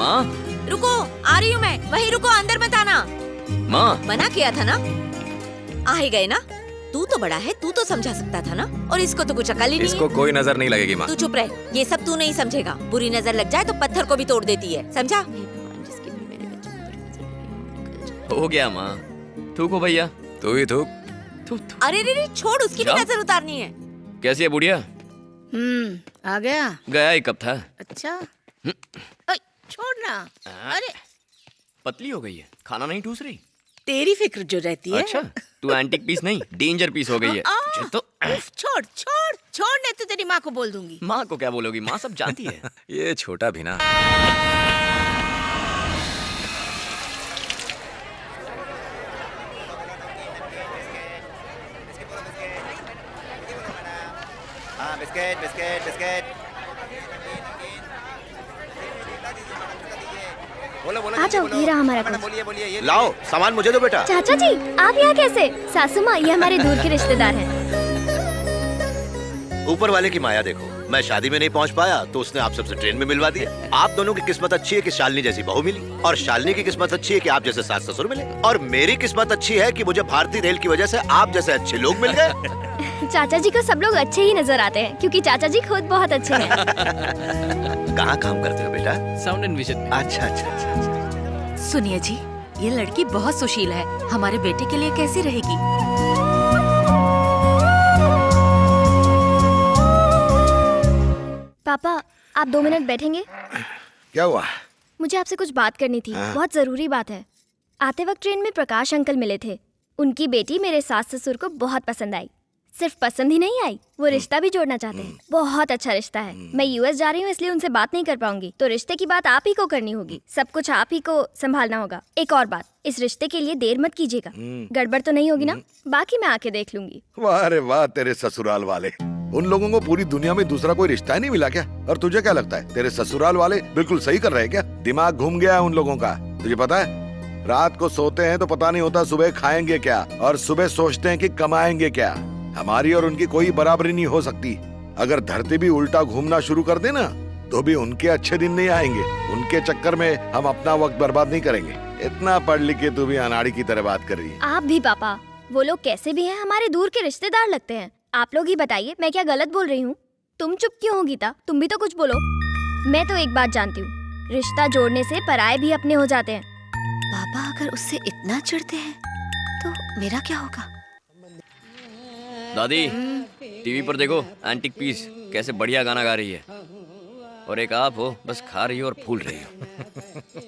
माँ रुको, आ रही हूँ मैं। वहीं रुको, अंदर मत आना। माँ मना किया था ना, आ ही गए ना। तू तो बड़ा है, तू तो समझा सकता था ना। और इसको तो कुछ अकल ही नहीं इसको है। कोई नजर नहीं लगेगी माँ। तू चुप रह, ये सब तू नहीं समझेगा। बुरी नजर लग जाए तो पत्थर को भी तोड़ देती है, समझा? हो गया माँ, थूको भैया। तू ही थूक। अरे रे, छोड़, उसकी भी नजर उतारनी है। कैसी है बुढ़िया? आ गया। गया ही कब था? अच्छा, छोड़ ना। अरे पतली हो गई है, खाना नहीं ठूस रही। तेरी फिक्र जो रहती है। अच्छा, तू एंटिक पीस नहीं, डेंजर पीस हो गई है। तुझे तो छोड़ छोड़ छोड़, नहीं तो तेरी माँ को बोल दूंगी। माँ को क्या बोलोगी? माँ सब जानती है। ये छोटा भी ना। हाँ, बिस्किट बिस्किट बिस्किट। बोलो बोलो, आ जाओ, ये रहा हमारा बोलो, कोच। बोलिए बोलिए। ये लाओ सामान, मुझे दो बेटा। चाचा जी, आप यहाँ कैसे? सासू माँ, ये हमारे दूर के रिश्तेदार हैं। ऊपर वाले की माया देखो, मैं शादी में नहीं पहुंच पाया तो उसने आप सबसे ट्रेन में मिलवा दिया। आप दोनों की किस्मत अच्छी है कि शालिनी जैसी बहू मिली, और शालिनी की किस्मत अच्छी है कि आप जैसे सास ससुर मिले, और मेरी किस्मत अच्छी है कि मुझे भारतीय रेल की वजह से आप जैसे अच्छे लोग मिल गए। चाचा जी को सब लोग अच्छे ही नजर आते हैं, क्योंकि चाचा जी खुद बहुत अच्छे हैं। कहाँ काम करते हो बेटा? साउंड एंड विजन में। अच्छा अच्छा अच्छा अच्छा। सुनिए जी, ये लड़की बहुत सुशील है, हमारे बेटे के लिए कैसी रहेगी? पापा, आप 2 मिनट बैठेंगे? क्या हुआ? मुझे आपसे कुछ बात करनी थी, बहुत जरूरी बात है। आते वक्त ट्रेन में प्रकाश अंकल मिले थे। उनकी बेटी मेरे सास ससुर को बहुत पसंद आई। सिर्फ पसंद ही नहीं आई, वो रिश्ता भी जोड़ना चाहते हैं। बहुत अच्छा रिश्ता है। मैं यूएस जा रही हूँ, इसलिए उनसे बात नहीं कर पाऊंगी, तो रिश्ते की बात आप ही को करनी होगी। सब कुछ आप ही को संभालना होगा। एक और बात, इस रिश्ते के लिए देर मत कीजिएगा। गड़बड़ तो नहीं होगी ना? बाकी मैं आके देख लूंगी। वाह रे वाह, तेरे ससुराल वाले। उन लोगों को पूरी दुनिया में दूसरा कोई रिश्ता ही नहीं मिला क्या? और तुझे क्या लगता है, तेरे ससुराल वाले बिल्कुल सही कर रहे हैं क्या? दिमाग घूम गया है उन लोगों का। तुझे पता है, रात को सोते हैं तो पता नहीं होता सुबह खाएंगे क्या, और सुबह सोचते हैं कि कमाएंगे क्या। हमारी और उनकी कोई बराबरी नहीं हो सकती। अगर धरती भी उल्टा घूमना शुरू कर देना तो भी उनके अच्छे दिन नहीं आएंगे। उनके चक्कर में हम अपना वक्त बर्बाद नहीं करेंगे। इतना पढ़ लिख के तू भी अनाड़ी की तरह बात कर रही है। आप भी पापा, वो लोग कैसे भी हैं, हमारे दूर के रिश्तेदार लगते हैं। आप लोग ही बताइए, मैं क्या गलत बोल रही हूँ? तुम चुप क्यों हो गीता? तुम भी तो कुछ बोलो। मैं तो एक बात जानती हूँ, रिश्ता जोड़ने से पराये भी अपने हो जाते हैं। पापा अगर उससे इतना चिढ़ते हैं तो मेरा क्या होगा? दादी, टीवी पर देखो, एंटिक पीस कैसे बढ़िया गाना गा रही है। और एक आप हो, बस खा रही हो और फूल रही हो।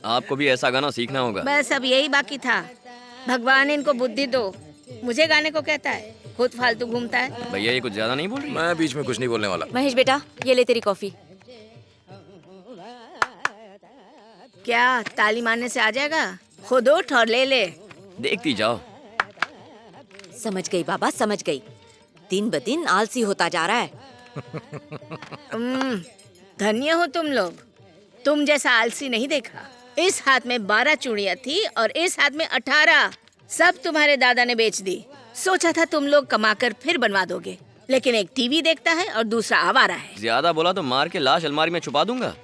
आपको भी ऐसा गाना सीखना होगा। बस अब यही बाकी था। भगवान इनको बुद्धि दो। मुझे गाने को कहता है, खुद फालतू घूमता है। भैया ये कुछ ज्यादा नहीं बोल रही? मैं बीच में कुछ नहीं बोलने वाला। महेश बेटा, ये ले तेरी कॉफी। क्या ताली मारने से आ जाएगा? खुद उठ और ले ले। देखती जाओ। समझ गई बाबा, समझ गई। दिन ब दिन आलसी होता जा रहा है। धन्य हो तुम लोग, तुम जैसा आलसी नहीं देखा। इस हाथ में 12 चूड़ियां थी और इस हाथ में 18। सब तुम्हारे दादा ने बेच दी। सोचा था तुम लोग कमाकर फिर बनवा दोगे, लेकिन एक टीवी देखता है और दूसरा आवारा है। ज्यादा बोला तो मार के लाश अलमारी में छुपा दूंगा।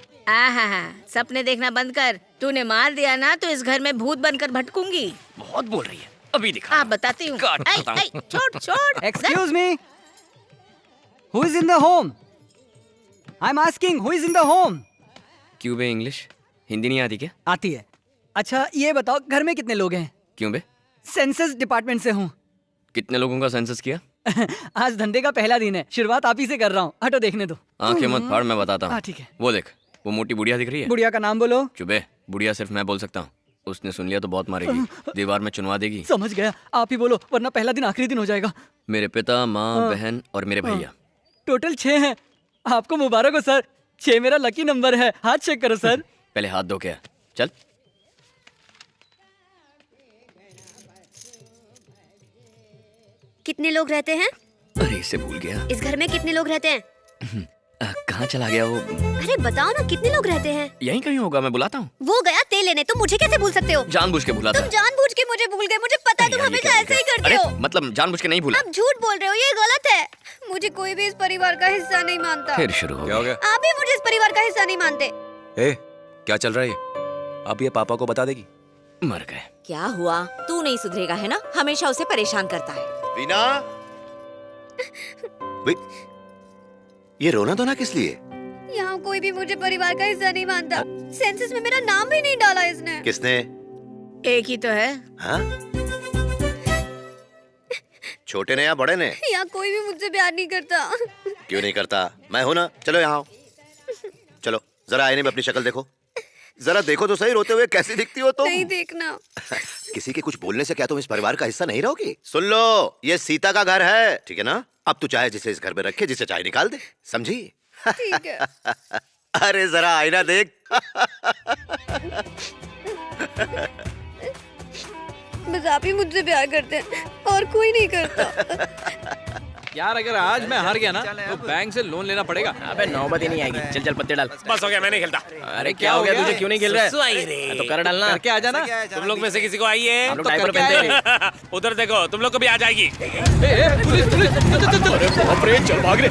सपने देखना बंद कर। तूने मार दिया ना तो इस घर में भूत बनकर भटकूंगी। बहुत बोल रही है, अभी दिखा। आप बताती हूँ। छोड़ छोड़। Excuse me. Who is in the home? I'm asking who is in the home? क्यों बे, इंग्लिश हिंदी नहीं आती क्या? आती है। अच्छा ये बताओ, घर में कितने लोग हैं? क्यों बे? सेंसस डिपार्टमेंट से हूँ। कितने लोगों का सेंसस किया? आज धंधे का पहला दिन है, शुरुआत आप ही से कर रहा हूँ। हटो देखने दो। आंखें मत फाड़, मैं बताता हूँ। ठीक है। वो देख, वो मोटी बुढ़िया दिख रही है। बुढ़िया का नाम बोलो। चुबे, बुढ़िया सिर्फ मैं बोल सकता हूँ। उसने सुन लिया तो बहुत मारेगी, दीवार में चुनवा देगी। समझ गया, आप ही बोलो, वरना पहला दिन आखिरी दिन हो जाएगा। मेरे पिता, माँ, बहन और मेरे भैया। टोटल 6 हैं। आपको मुबारक हो सर, 6 मेरा लकी नंबर है। हाथ चेक करो सर। पहले हाथ धो के आ, चल। कितने लोग रहते हैं? अरे इसे भूल गया। इस घर में कितने लोग रहते हैं? कहाँ चला गया वो? अरे बताओ ना, कितने लोग रहते हैं? यहीं कहीं होगा, मैं बुलाता हूँ। वो गया तेल लेने, तुम मुझे कैसे भूल सकते हो? जानबूझ के भुलाता। तुम जानबूझ के मुझे भूल गए, मुझे पता है तुम हमेशा ऐसे ही करते हो। मतलब जानबूझ के नहीं भूला। आप झूठ बोल रहे हो, ये गलत है। मुझे कोई भी इस परिवार का हिस्सा नहीं मानता। फिर शुरू हो क्या हो गया? आप भी मुझे इस परिवार का हिस्सा नहीं मानते। ए, क्या चल रहा है ये? अब ये पापा को बता देगी? मर गए। क्या हुआ? तू नहीं सुधरेगा है ना, हमेशा उसे परेशान करता है। वीना, ये रोना धोना किस लिए? यहाँ कोई भी मुझे परिवार का हिस्सा नहीं मानता। सेंसस में मेरा नाम भी नहीं डाला इसने। किसने? एक ही तो है। हाँ? छोटे ने या बड़े ने? यहाँ कोई भी मुझसे प्यार नहीं करता। क्यों नहीं करता? मैं हूं ना, चलो यहाँ आओ। चलो जरा आईने में अपनी शक्ल देखो, जरा देखो तो सही, रोते हुए कैसी दिखती हो तुम। नहीं देखना। किसी के कुछ बोलने से क्या तुम इस परिवार का हिस्सा नहीं रहोगी? सुन लो, ये सीता का घर है, ठीक है ना? अब तू चाहे जिसे इस घर में रखे, जिसे चाहे निकाल दे, समझी? ठीक है। अरे जरा आईना देख। बस आप ही मुझसे प्यार करते हैं और कोई नहीं करता। यार अगर आज मैं हार गया ना तो बैंक से लोन लेना पड़ेगा। अबे नौबत ही नहीं आएगी। चल चल पत्ते डाल। बस हो गया, मैं नहीं खेलता। अरे क्या हो गया तुझे, क्यों नहीं खेल रहा है? तो कर डालना। करके आ जाना। तुम लोग में से किसी को आई है? हम लोग डायपर करके पहनते हैं। उधर देखो, तुम लोग को भी आ जाएगी। पुलिस पुलिस, अरे बाप रे, चल भाग रे।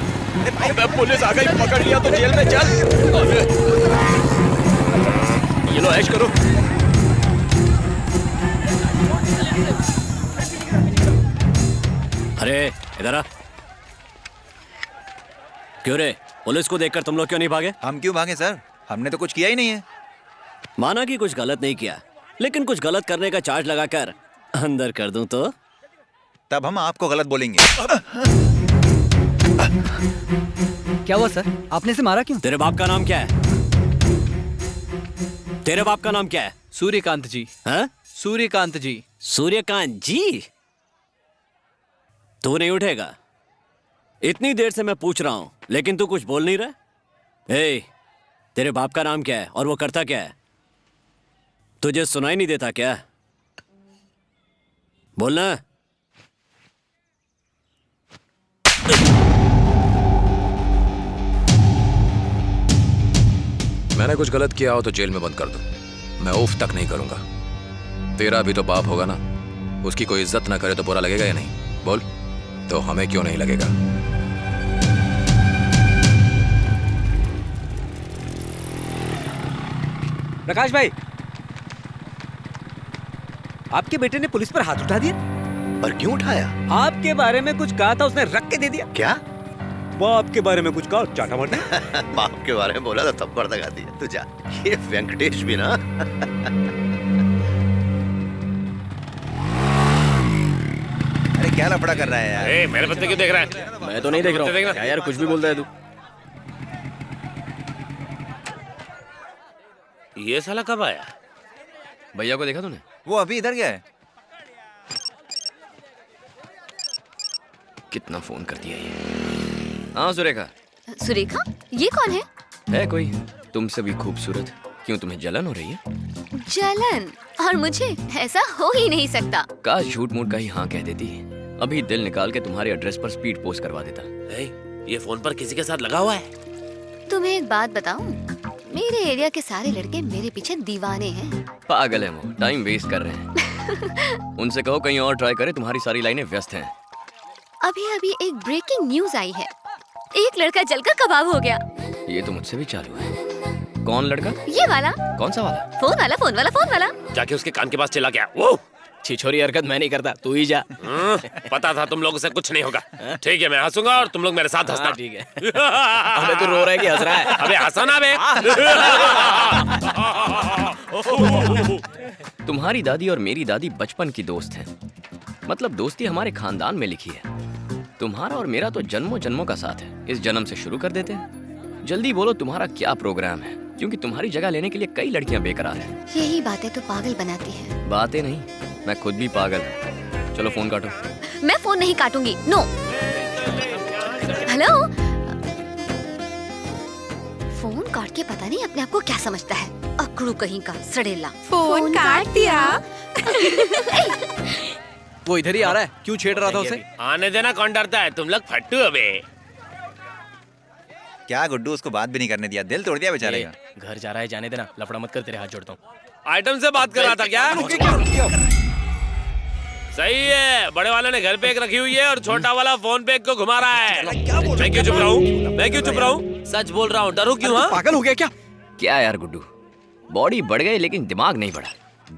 पुलिस आ गई, पकड़ लिया तो जेल में चल। ये लो ऐश करो। अरे इधर आ। क्यों रे, पुलिस को देखकर तुम लोग क्यों नहीं भागे? हम क्यों भागे सर, हमने तो कुछ किया ही नहीं है। माना कि कुछ गलत नहीं किया, लेकिन कुछ गलत करने का चार्ज लगाकर अंदर कर दूं तो? तब हम आपको गलत बोलेंगे। क्या हुआ सर, आपने इसे मारा क्यों? तेरे बाप का नाम क्या है? तेरे बाप का नाम क्या है? सूर्यकांत जी। हाँ? सूर्यकांत जी। सूर्यकांत जी? तू नहीं उठेगा? इतनी देर से मैं पूछ रहा हूं, लेकिन तू कुछ बोल नहीं रहा। ए, तेरे बाप का नाम क्या है और वो करता क्या है? तुझे सुनाई नहीं देता क्या? बोलना। मैंने कुछ गलत किया हो तो जेल में बंद कर दो, मैं उफ तक नहीं करूंगा। तेरा भी तो बाप होगा ना, उसकी कोई इज्जत ना करे तो बुरा लगेगा या नहीं? बोल, तो हमें क्यों नहीं लगेगा? प्रकाश भाई, आपके बेटे ने पुलिस पर हाथ उठा दिया। पर क्यों उठाया? आपके बारे में कुछ कहा था, उसने रख के दे दिया। क्या? वो आपके बारे में कुछ कहा, चाटा मारने। बाप के बारे में बोला तो थप्पड़ लगा दिया। तू जा। ये वेंकटेश भी ना। अरे क्या लफड़ा कर रहा है यार? ए, मेरे पत्ते क्यों देख रहा है? मैं तो नहीं देख रहा हूँ। क्या यार, कुछ भी बोलता है तू। ये साला कब आया? भैया को देखा तूने? वो अभी इधर गया है। कितना फोन कर दिया ये। हाँ सुरेखा। सुरेखा, ये कौन है? है कोई तुमसे भी खूबसूरत? क्यों, तुम्हें जलन हो रही है? जलन? और मुझे? ऐसा हो ही नहीं सकता। काश झूठ मूठ का ही हाँ कह देती। अभी दिल निकाल के तुम्हारे एड्रेस पर स्पीड पोस्ट करवा देता। ये फोन पर किसी के साथ लगा हुआ है। तुम्हें एक बात बताऊं, मेरे एरिया के सारे लड़के मेरे पीछे दीवाने हैं। पागल है वो, टाइम वेस्ट कर रहे हैं। उनसे कहो कहीं और ट्राई करे, तुम्हारी सारी लाइनें व्यस्त हैं। अभी अभी एक ब्रेकिंग न्यूज आई है, एक लड़का जलकर कबाब हो गया। ये तो मुझसे भी चालू है। कौन लड़का? ये वाला। कौन सा वाला? फोन वाला, फोन वाला, फोन वाला। जाके उसके कान के पास चला गया। वो छिछोरी हरकत मैं नहीं करता, तू ही जा। पता था तुम लोगों से कुछ नहीं होगा। ठीक है, मैं हंसूंगा और तुम लोग मेरे साथ हंसना। ठीक है। अबे तू रो रहा है कि हंस रहा है? अबे हंसा ना बे। तुम्हारी दादी और मेरी दादी बचपन की दोस्त हैं। मतलब दोस्ती हमारे खानदान में लिखी है। तुम्हारा और मेरा तो जन्मों जन्मों का साथ है। इस जन्म से शुरू कर देते हैं। जल्दी बोलो, तुम्हारा क्या प्रोग्राम है? क्योंकि तुम्हारी जगह लेने के लिए कई लड़कियां बेकरार हैं। यही बातें तो पागल बनाती हैं। बातें नहीं, मैं खुद भी पागल हूँ। चलो फोन काटो। मैं फोन नहीं काटूंगी। नो। हेलो। फोन काट के पता नहीं अपने आप को क्या समझता है, अकड़ू कहीं का सड़ेला। फोन काट दिया। वो इधर ही आ रहा है, क्यों छेड़ रहा था उसे? आने देना, कौन डरता है? तुम लोग फट्टू अबे। क्या गुड्डू, उसको बात भी नहीं करने दिया, दिल तोड़ दिया बेचारे का। घर जा रहा है, जाने देना। लफड़ा मत कर, तेरे हाथ जोड़ता हूँ। आइटम से बात कर रहा था क्या? सही है, बड़े वाले ने घर पे एक रखी हुई है और छोटा वाला फोन पे एक को घुमा रहा है। मैं क्यों चुप रहा हूँ? मैं क्यों चुप रहा हूँ? सच बोल रहा हूँ, डरू क्यों? हाँ? पागल हो गया क्या? क्या यार गुड्डू, बॉडी बढ़ गई लेकिन दिमाग नहीं बढ़ा।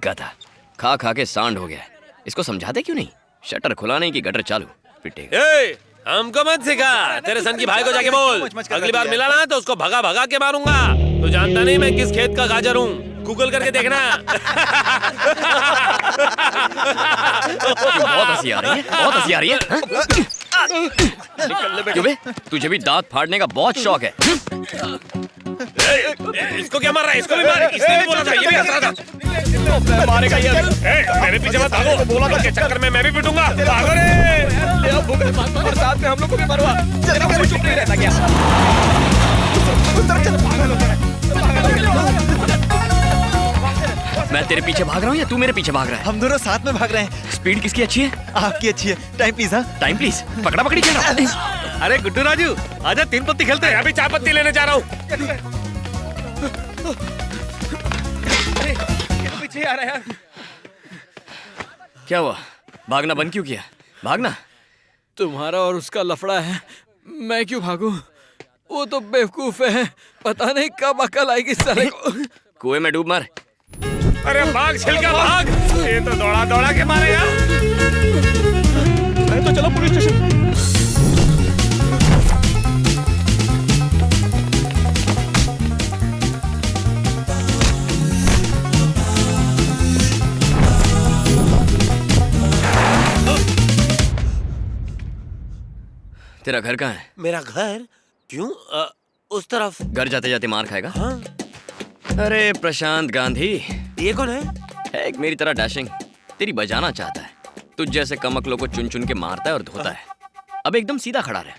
गधा खा खा के सांड हो गया। इसको समझाते क्यों नहीं? शटर खुला नहीं कि गटर चालू पिटेगा। ए, हमको मत सिखा। तेरे सन की भाई को जाके बोल, अगली बार मिला ना तो उसको भगा भगा के मारूंगा। तू जानता नहीं मैं किस खेत का गाजर हूँ, गूगल करके देखना। बहुत हंसी आ रही है, बहुत हंसी आ रही है। क्यों बे? तुझे भी दांत फाड़ने का बहुत शौक है। इसको क्या मार रहा है? इसको भी मार। इसने भी बोला था, ये भी हंस रहा था। मारेगा ये। मेरे पीछे मत भागो। बोला था के चक्कर में मैं भी पिटूंगा। भागो रे। और साथ में हम लोग को भी मरवा। तेरा कोई चुप नहीं रहता क्या? मैं तेरे पीछे भाग रहा हूँ या तू मेरे पीछे भाग रहा है? हम दोनों साथ में भाग रहे हैं। स्पीड किसकी अच्छी है? आपकी अच्छी है। Time please. हाँ टाइम प्लीज। पकड़ा पकड़ी खेल रहा हूँ। अरे गुड्डू राजू, आजा 3 पत्ती खेलते हैं। अभी 4 पत्ती लेने जा रहा हूँ। पीछे आ रहा है यार। क्या हुआ? भागना बंद क्यों किया? भागना। तुम्हारा और उसका लफड़ा है, मैं क्यों भागूं? वो तो बेवकूफ है, पता नहीं कब अकल आएगी साले को। कुएं में डूब मर। अरे भाग छिलका भाग। ये तो दौड़ा दौड़ा के मारे यार। तो चलो पुलिस स्टेशन। तेरा घर कहाँ है? मेरा घर? क्यों? उस तरफ। घर जाते जाते मार खाएगा? हाँ? अरे प्रशांत गांधी। ये कौन है? है एक मेरी तरह डैशिंग। तेरी बजाना चाहता है। तुझ जैसे कमकलों को चुन चुन के मारता है और धोता है। अब एकदम सीधा खड़ा रहे।